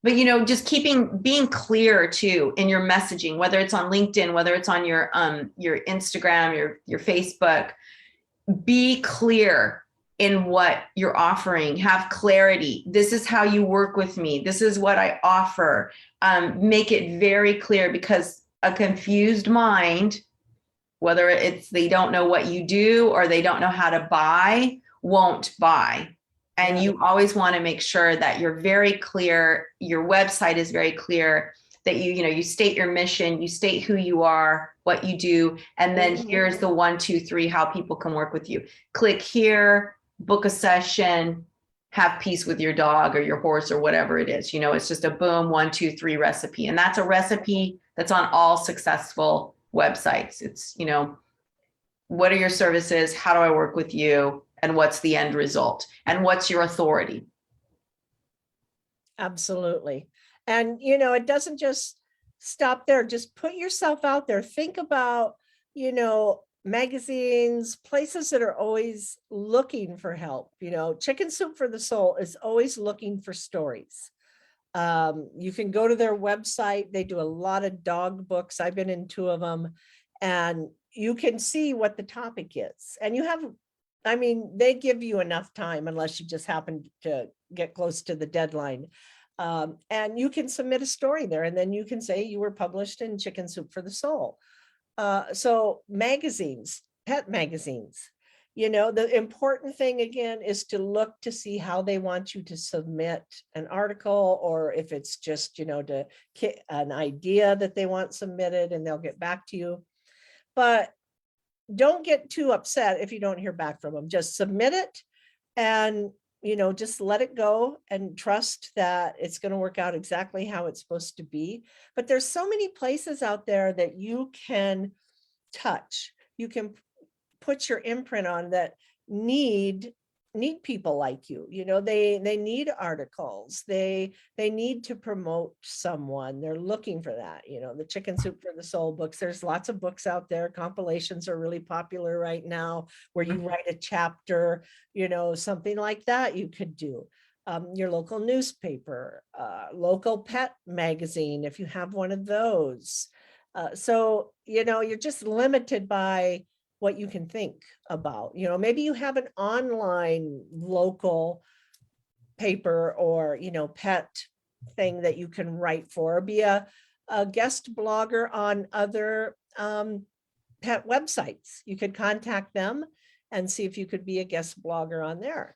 But, you know, just being clear too in your messaging, whether it's on LinkedIn, whether it's on your Instagram, your Facebook, be clear in what you're offering. Have clarity. This is how you work with me. This is what I offer. Make it very clear, because a confused mind, whether it's they don't know what you do or they don't know how to buy, won't buy. And you always want to make sure that you're very clear. Your website is very clear, that you state your mission, you state who you are, what you do, and then here's the 1, 2, 3, how people can work with you. Click here, book a session, have peace with your dog or your horse or whatever it is. You know, it's just a boom, 1, 2, 3 recipe. And that's a recipe that's on all successful websites. It's, you know, what are your services? How do I work with you? And what's the end result? And what's your authority? Absolutely. And, you know, it doesn't just stop there. Just put yourself out there. Think about, you know, magazines, places that are always looking for help. You know, Chicken Soup for the Soul is always looking for stories. You can go to their website. They do a lot of dog books. I've been in 2 of them, and you can see what the topic is. And you have, I mean, they give you enough time unless you just happen to get close to the deadline. And you can submit a story there, and then you can say you were published in Chicken Soup for the Soul. So magazines, pet magazines, you know, the important thing again is to look to see how they want you to submit an article, or if it's just, you know, an idea that they want submitted, and they'll get back to you. But don't get too upset if you don't hear back from them. Just submit it, and, you know, just let it go and trust that it's going to work out exactly how it's supposed to be. But there's so many places out there that you can touch, you can put your imprint on, that need need people like you. You know, they need articles. They need to promote someone. They're looking for that. You know, the Chicken Soup for the Soul books. There's lots of books out there. Compilations are really popular right now, where you write a chapter, you know, something like that you could do. Your local newspaper, local pet magazine, if you have one of those. So, you know, you're just limited by what you can think about. You know, maybe you have an online local paper or, you know, pet thing that you can write for, or be a guest blogger on other pet websites. You could contact them and see if you could be a guest blogger on there.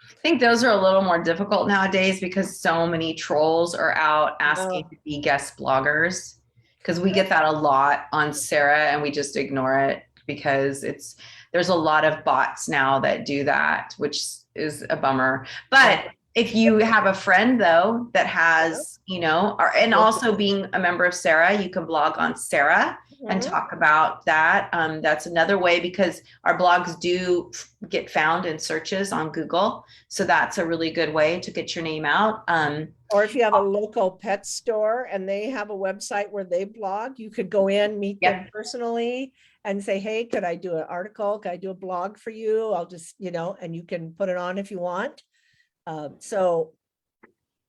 I think those are a little more difficult nowadays because so many trolls are out asking to be guest bloggers, because we get that a lot on Sarah and we just ignore it because there's a lot of bots now that do that, which is a bummer. But if you have a friend though that has, you know, and also being a member of Sarah, you can blog on Sarah and talk about that. That's another way, because our blogs do get found in searches on Google. So that's a really good way to get your name out. Or if you have a local pet store and they have a website where they blog, you could go in, meet them personally and say, hey, could I do an article? Could I do a blog for you? I'll just, you know, and you can put it on if you want. So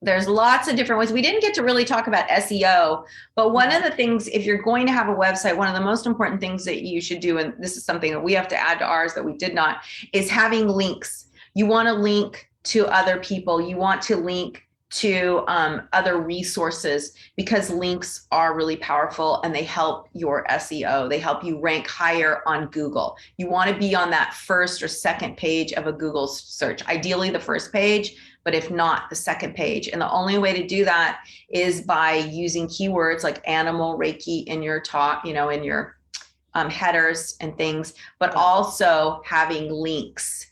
there's lots of different ways. We didn't get to really talk about SEO, but one of the things, if you're going to have a website, one of the most important things that you should do, and this is something that we have to add to ours that we did not, is having links. You want to link to other people. You want to link to other resources, because links are really powerful and they help your SEO. They help you rank higher on Google. You want to be on that first or second page of a Google search, ideally the first page, but if not, the second page. And the only way to do that is by using keywords like Animal Reiki in your talk, you know, in your headers and things, but also having links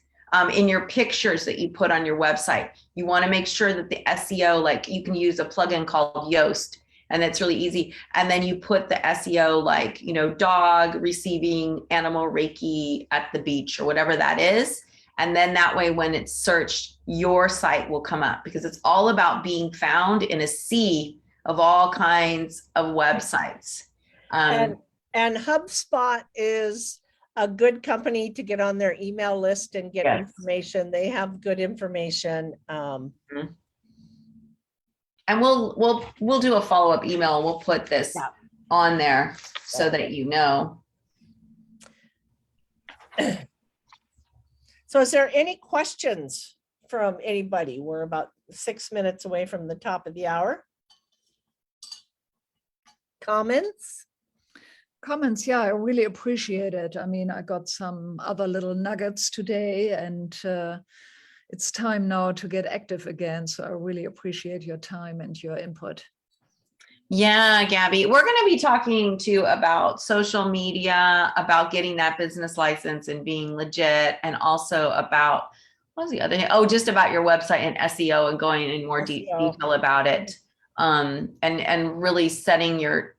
in your pictures that you put on your website. You want to make sure that the SEO, like you can use a plugin called Yoast, and it's really easy. And then you put the SEO, like, you know, dog receiving Animal Reiki at the beach or whatever that is. And then that way, when it's searched, your site will come up, because it's all about being found in a sea of all kinds of websites. and HubSpot is a good company to get on their email list and get information. They have good information. And we'll do a follow-up email and we'll put this on there so that you know. So is there any questions from anybody? We're about 6 minutes away from the top of the hour. Comments? Comments, yeah, I really appreciate it. I mean, I got some other little nuggets today, and it's time now to get active again. So I really appreciate your time and your input. Yeah, Gabby, we're going to be talking too about social media, about getting that business license and being legit, and also about, what was the other thing? Oh, just about your website and SEO and going in more detail about it. And really setting your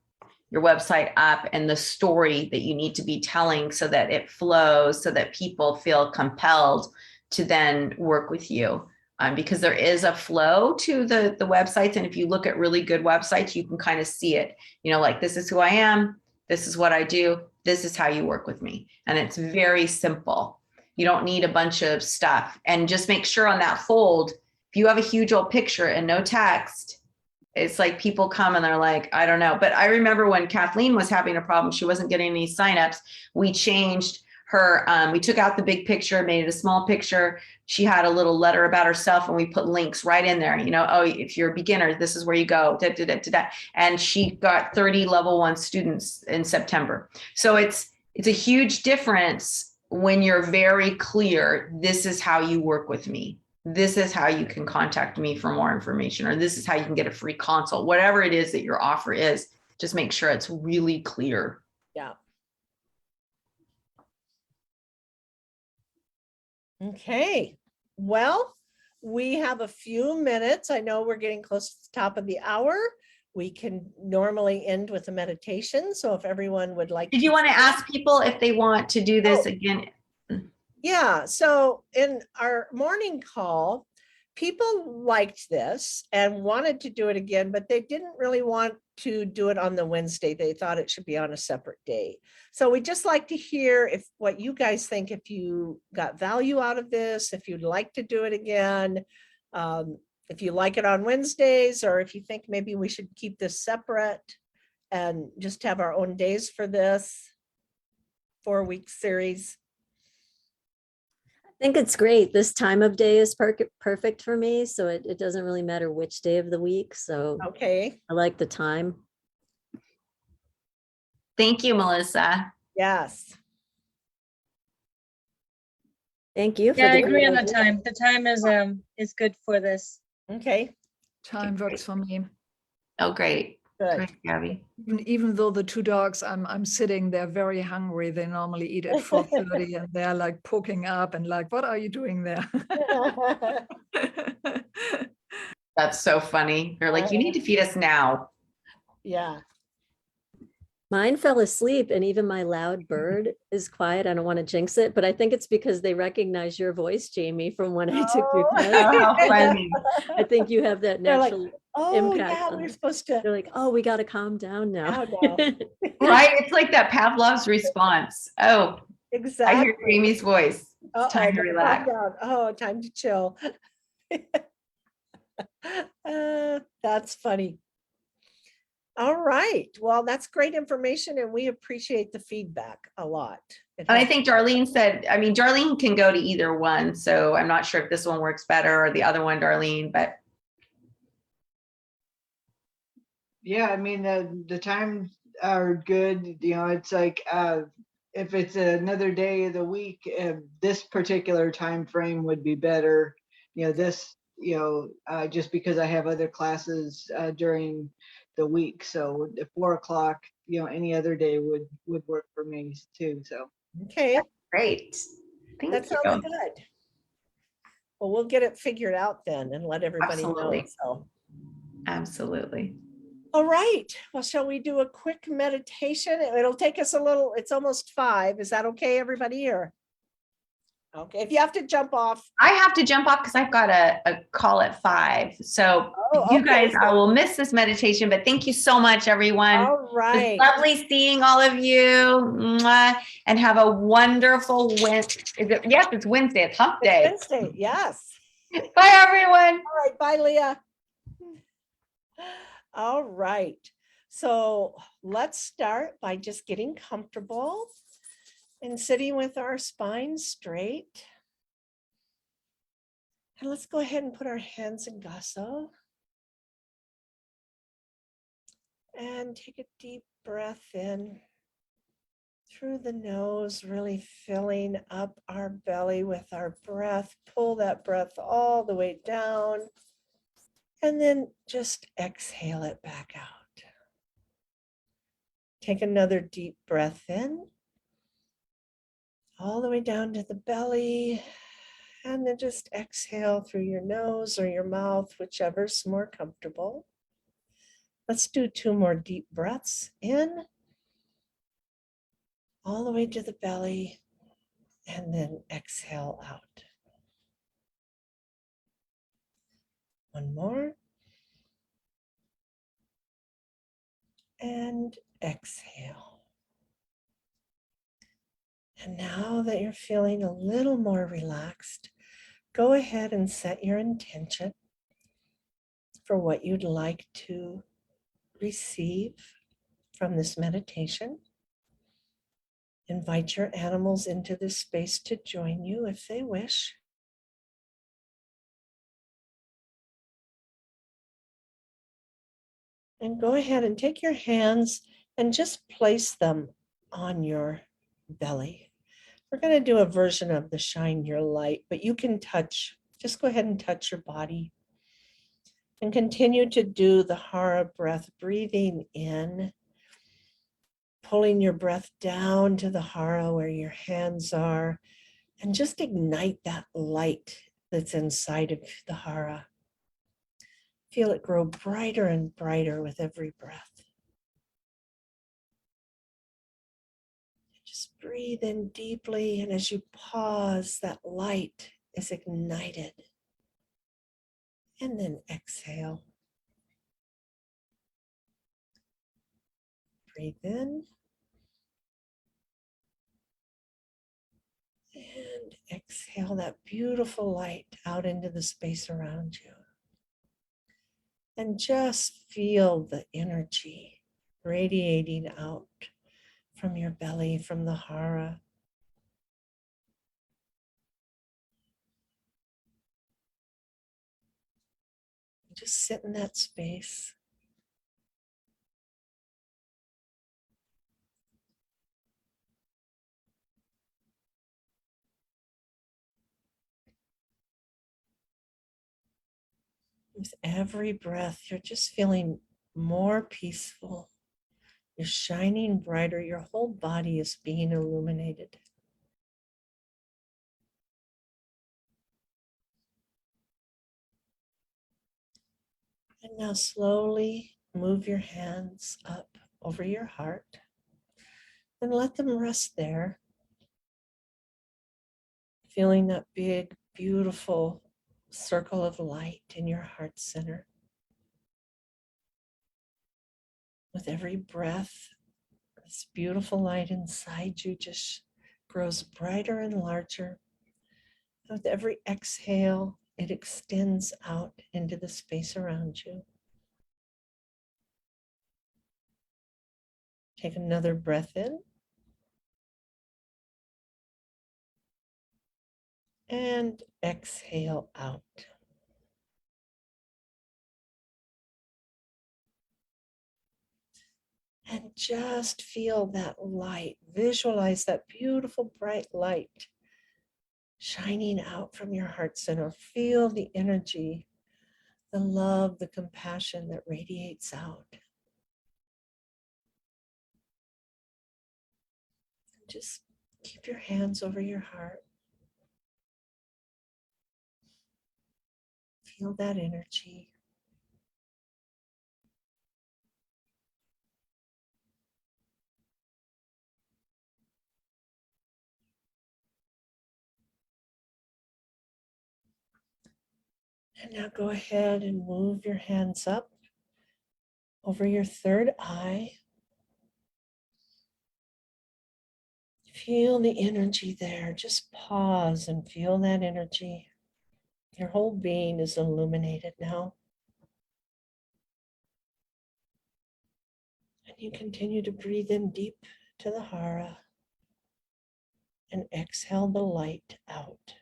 website up and the story that you need to be telling so that it flows, so that people feel compelled to then work with you. Because there is a flow to the websites. And if you look at really good websites, you can kind of see it, you know, like, this is who I am. This is what I do. This is how you work with me. And it's very simple. You don't need a bunch of stuff. And just make sure on that fold, if you have a huge old picture and no text, it's like people come and they're like, I don't know. But I remember when Kathleen was having a problem, she wasn't getting any signups. We changed her, we took out the big picture, made it a small picture. She had a little letter about herself, and we put links right in there. You know, oh, if you're a beginner, this is where you go. And she got 30 level 1 students in September. So it's a huge difference when you're very clear. This is how you work with me. This is how you can contact me for more information, or this is how you can get a free consult. Whatever it is that your offer is, just make sure it's really clear. Yeah. Okay, well, we have a few minutes. I know we're getting close to the top of the hour. We can normally end with a meditation. So if everyone would like. Did you want to ask people if they want to do this again? Yeah, so in our morning call, people liked this and wanted to do it again, but they didn't really want to do it on the Wednesday. They thought it should be on a separate day. So we just like to hear if what you guys think, if you got value out of this, if you'd like to do it again, if you like it on Wednesdays, or if you think maybe we should keep this separate and just have our own days for this 4-week series. I think it's great. This time of day is perfect for me. So it doesn't really matter which day of the week. So Okay, I like the time. Thank you, Melissa. yes. Thank you. Yeah, I the agree on great the idea. time. The time is good for this. Okay, Time works for me. Oh, great. good. Great, Gabby. Even though the two dogs, I'm sitting, they're very hungry. They normally eat at 4:30 and they're like poking up and like, what are you doing there? That's so funny. They're like, you need to feed us now. Yeah. Mine fell asleep and even my loud bird is quiet. I don't want to jinx it, but I think it's because they recognize your voice, Jamie, from when I took your Oh. test. Oh, how funny. I think you have that They're like, natural oh, impact yeah, on we're them. supposed to. They're like, oh, we got to calm down now. Now. Right? It's like that Pavlov's response. Oh, I Exactly. hear Jamie's voice. It's time to Calm relax. down. Oh, time to chill. That's funny. All right. Well, that's great information and we appreciate the feedback a lot. It And I helps. think Darlene said, I mean, Darlene can go to either one. So I'm not sure if this one works better or the other one, Darlene, but Yeah, I mean, the times are good. You know, it's like if it's another day of the week, this particular time frame would be better. You know, this, just because I have other classes during the week. So at 4 o'clock, any other day would work for me too. So. Okay, great. Thank that you. sounds good. Well, we'll get it figured out then and let everybody know. Absolutely. So. Absolutely. All right. Well, shall we do a quick meditation? It'll take us a little, it's almost 5. Is that okay, everybody here? Okay, if you have to jump off. I have to jump off because I've got a call at 5. So Oh, you okay. guys, I will miss this meditation, but thank you so much, everyone. All right. It's lovely seeing all of you. Mwah. And have a wonderful Wednesday. Yes, it's Wednesday. It's hump day. It's Wednesday, yes. Bye, everyone. All right, bye, Leah. All right. So let's start by just getting comfortable and sitting with our spine straight. And let's go ahead and put our hands in gaso. And take a deep breath in through the nose, really filling up our belly with our breath. Pull that breath all the way down. And then just exhale it back out. Take another deep breath in, all the way down to the belly, and then just exhale through your nose or your mouth, whichever's more comfortable. Let's do 2 more deep breaths in, all the way to the belly, and then exhale out. 1 more. And exhale. And now that you're feeling a little more relaxed, go ahead and set your intention for what you'd like to receive from this meditation. Invite your animals into this space to join you if they wish. And go ahead and take your hands and just place them on your belly. We're going to do a version of the Shine Your Light, but you can touch, just go ahead and touch your body. And continue to do the Hara breath, breathing in, pulling your breath down to the Hara where your hands are, and just ignite that light that's inside of the Hara. Feel it grow brighter and brighter with every breath. Just breathe in deeply, and as you pause, that light is ignited. And then exhale. Breathe in. And exhale that beautiful light out into the space around you. And just feel the energy radiating out from your belly, from the hara. Just sit in that space. With every breath, you're just feeling more peaceful. You're shining brighter. Your whole body is being illuminated. And now slowly move your hands up over your heart and let them rest there. Feeling that big, beautiful circle of light in your heart center. With every breath, this beautiful light inside you just grows brighter and larger. With every exhale, it extends out into the space around you. Take another breath in. And exhale out. And just feel that light. Visualize that beautiful bright light shining out from your heart center. Feel the energy, the love, the compassion that radiates out. Just keep your hands over your heart. Feel that energy. And now go ahead and move your hands up over your third eye. Feel the energy there. Just pause and feel that energy. Your whole being is illuminated now. And you continue to breathe in deep to the hara and exhale the light out.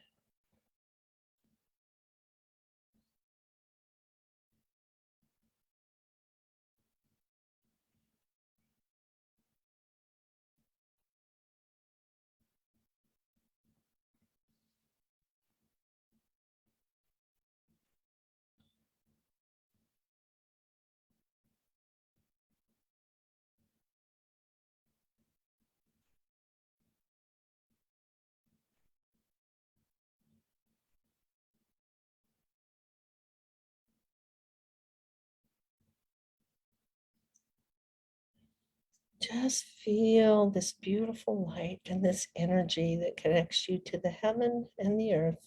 Just feel this beautiful light and this energy that connects you to the heaven and the earth,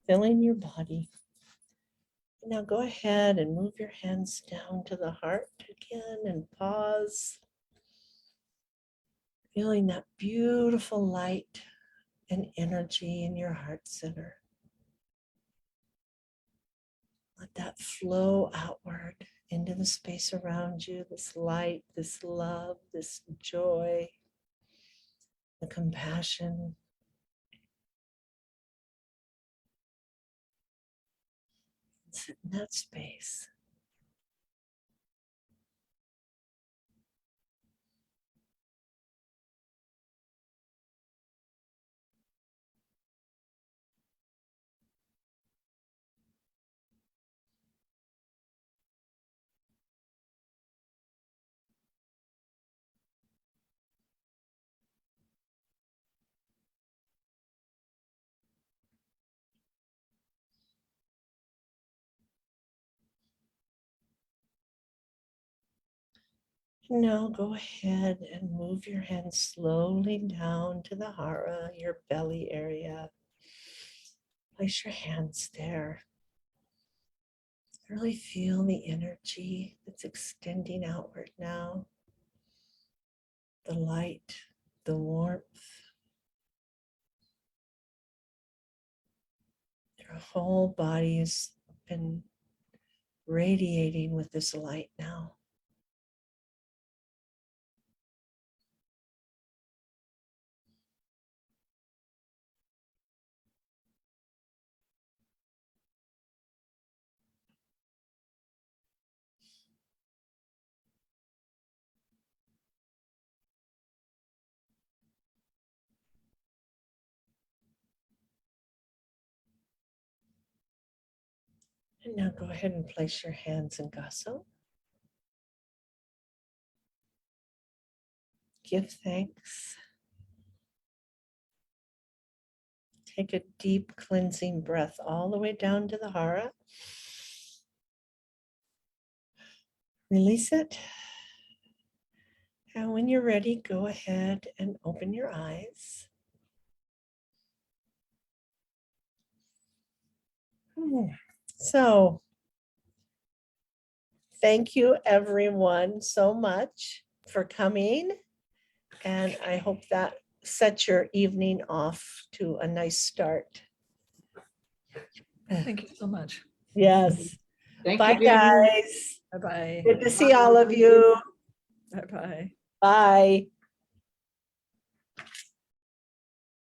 filling your body. Now go ahead and move your hands down to the heart again and pause. Feeling that beautiful light and energy in your heart center. Let that flow outward into the space around you, this light, this love, this joy, the compassion. Sit in that space. Now go ahead and move your hands slowly down to the hara, your belly area. Place your hands there. Really feel the energy that's extending outward now. The light, the warmth. Your whole body has been radiating with this light now. And now go ahead and place your hands in Gaso. Give thanks. Take a deep cleansing breath all the way down to the hara. Release it. And when you're ready, go ahead and open your eyes. So, thank you everyone so much for coming. And I hope that sets your evening off to a nice start. Thank you so much. Yes. Thank Bye, you, Jamie. guys. Bye-bye. Good to see all of you. Bye-bye. Bye.